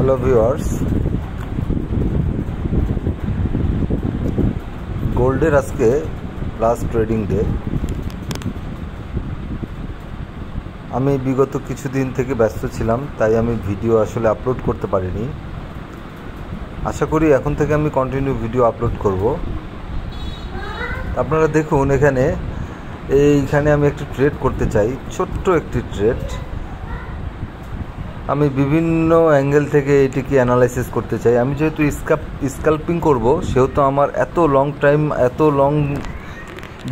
Hello viewers, গোল্ডের আজকে last trading day. আমি বিগত কিছুদিন থেকে ব্যস্ত ছিলাম, তাই আমি ভিডিও আসলে আপলোড করতে পারিনি। আশা করি এখন থেকে আমি কন্টিনিউ ভিডিও আপলোড করব। আপনারা দেখুন, এইখানে আমি একটি ট্রেড করতে চাই, ছোট্ট একটি ট্রেড। আমি বিভিন্ন অ্যাঙ্গেল থেকে এটিকে অ্যানালাইসিস করতে চাই। আমি যেহেতু স্ক্যাল্পিং করব, সেহেতু আমার এত লং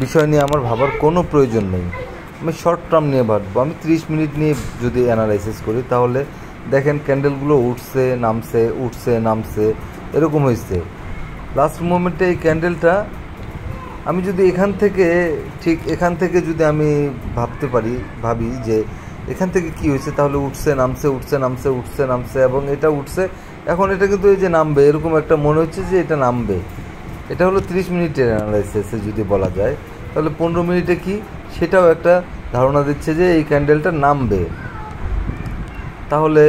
বিষয় নিয়ে আমার ভাবার কোনো প্রয়োজন নেই। আমি শর্ট টার্ম নিয়ে ভাববো। আমি 30 মিনিট নিয়ে যদি অ্যানালাইসিস করি, তাহলে দেখেন ক্যান্ডেলগুলো উঠছে নামছে এরকম হয়েছে। লাস্ট মোমেন্টে এই ক্যান্ডেলটা আমি যদি এখান থেকে যদি আমি ভাবি যে এখান থেকে কি হয়েছে, তাহলে উঠছে নামছে এবং এটা উঠছে। এখন এটা কিন্তু এই যে নামবে, এরকম একটা মনে হচ্ছে যে এটা নামবে। এটা হলো 30 মিনিটের অ্যানালাইসিসে যদি বলা যায়। তাহলে 15 মিনিটে কি, সেটাও একটা ধারণা দিচ্ছে যে এই ক্যান্ডেলটা নামবে। তাহলে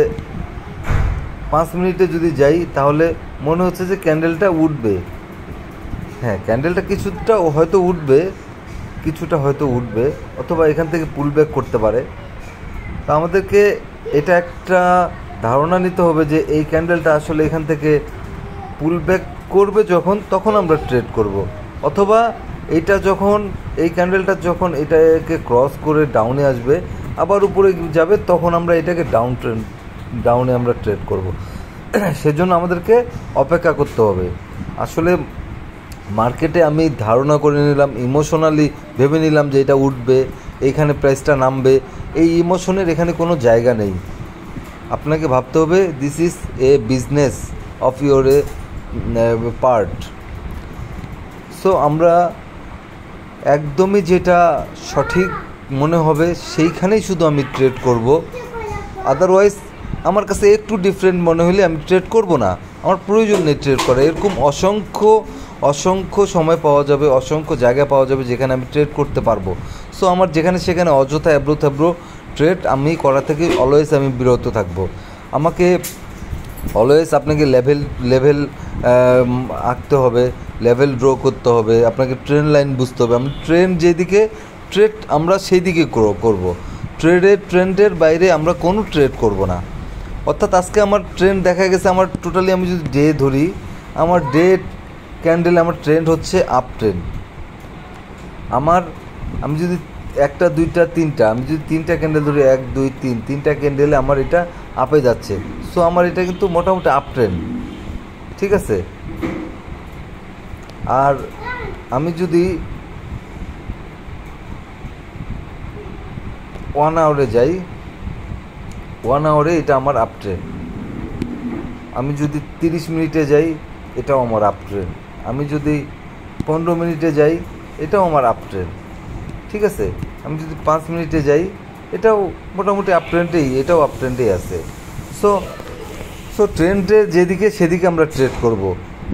5 মিনিটে যদি যাই, তাহলে মনে হচ্ছে যে ক্যান্ডেলটা উঠবে। হ্যাঁ, ক্যান্ডেলটা কিছুটা হয়তো উঠবে, অথবা এখান থেকে পুল ব্যাক করতে পারে। তা আমাদেরকে এটা একটা ধারণা নিতে হবে যে এই ক্যান্ডেলটা আসলে এখান থেকে পুল ব্যাক করবে তখন আমরা ট্রেড করব। অথবা এই ক্যান্ডেলটা যখন এটাকে ক্রস করে ডাউনে আসবে, আবার উপরে যাবে, তখন আমরা এটাকে ডাউনে আমরা ট্রেড করব। সেজন্য আমাদেরকে অপেক্ষা করতে হবে। আসলে মার্কেটে আমি ধারণা করে নিলাম, ইমোশনালি ভেবে নিলাম যে এটা উঠবে, এইখানে প্রাইসটা নামবে। এই ইমোশনের এখানে কোনো জায়গা নেই। আপনাকে ভাবতে হবে, this is a business of your part. So আমরা একদমই যেটা সঠিক মনে হবে সেইখানেই শুধু আমি ট্রেড করব। আদারওয়াইজ আমার কাছে একটু ডিফারেন্ট মনে হলে আমি ট্রেড করব না। আমার প্রয়োজন নেই ট্রেড করা। এরকম অসংখ্য সময় পাওয়া যাবে, অসংখ্য জায়গা পাওয়া যাবে যেখানে আমি ট্রেড করতে পারবো। সো আমার যেখানে সেখানে অযথা এবড়ো ট্রেড আমি করা থেকে অলওয়েজ আমি বিরত থাকবো। আমাকে অলওয়েজ আপনাকে লেভেল আঁকতে হবে, লেভেল ড্র করতে হবে, আপনাকে ট্রেন্ড লাইন বুঝতে হবে। আমরা সেই দিকে করব। ট্রেন্ডের বাইরে আমরা কোনো ট্রেড করব না। অর্থাৎ আজকে আমার ট্রেন্ড দেখা গেছে, আমার টোটালি আমি যদি ডে ধরি, আমার ডে ক্যান্ডেল আমার ট্রেন্ড হচ্ছে আপ ট্রেন্ড। আমি যদি 1, 2, 3 আমি যদি 3টা ক্যান্ডেল ধরি, 1, 2, 3টা ক্যান্ডেলে আমার এটা আপে যাচ্ছে। সো আমার এটা কিন্তু মোটামুটি আপ ট্রেন্ড, ঠিক আছে। আর আমি যদি 1 আওয়ারে যাই, 1 আওয়ারে এটা আমার আপ ট্রেন্ড। আমি যদি 30 মিনিটে যাই, এটাও আমার আপ ট্রেন্ড। আমি যদি 15 মিনিটে যাই, এটাও আমার আপ ট্রেন্ড, ঠিক আছে। আমি যদি 5 মিনিটে যাই, এটাও মোটামুটি আপ ট্রেন্ডেই, এটাও আপ ট্রেন্ডেই আছে। সো ট্রেন্ডে যেদিকে সেদিকে আমরা ট্রেড করব।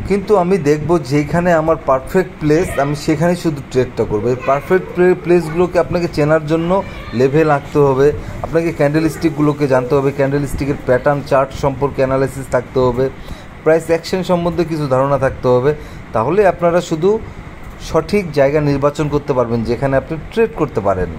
কিন্তু আমি দেখব যেখানে আমার পারফেক্ট প্লেস, আমি সেখানে শুধু ট্রেডটা করবো। এই পারফেক্ট প্লেসগুলোকে আপনাকে চেনার জন্য লেভেল আঁকতে হবে, আপনাকে ক্যান্ডেল স্টিকগুলোকে জানতে হবে, ক্যান্ডেল স্টিকের প্যাটার্ন চার্ট সম্পর্কে অ্যানালাইসিস থাকতে হবে, প্রাইস অ্যাকশন সম্বন্ধে কিছু ধারণা থাকতে হবে। তাহলে আপনারা শুধু সঠিক জায়গা নির্বাচন করতে পারবেন যেখানে আপনি ট্রেড করতে পারেন।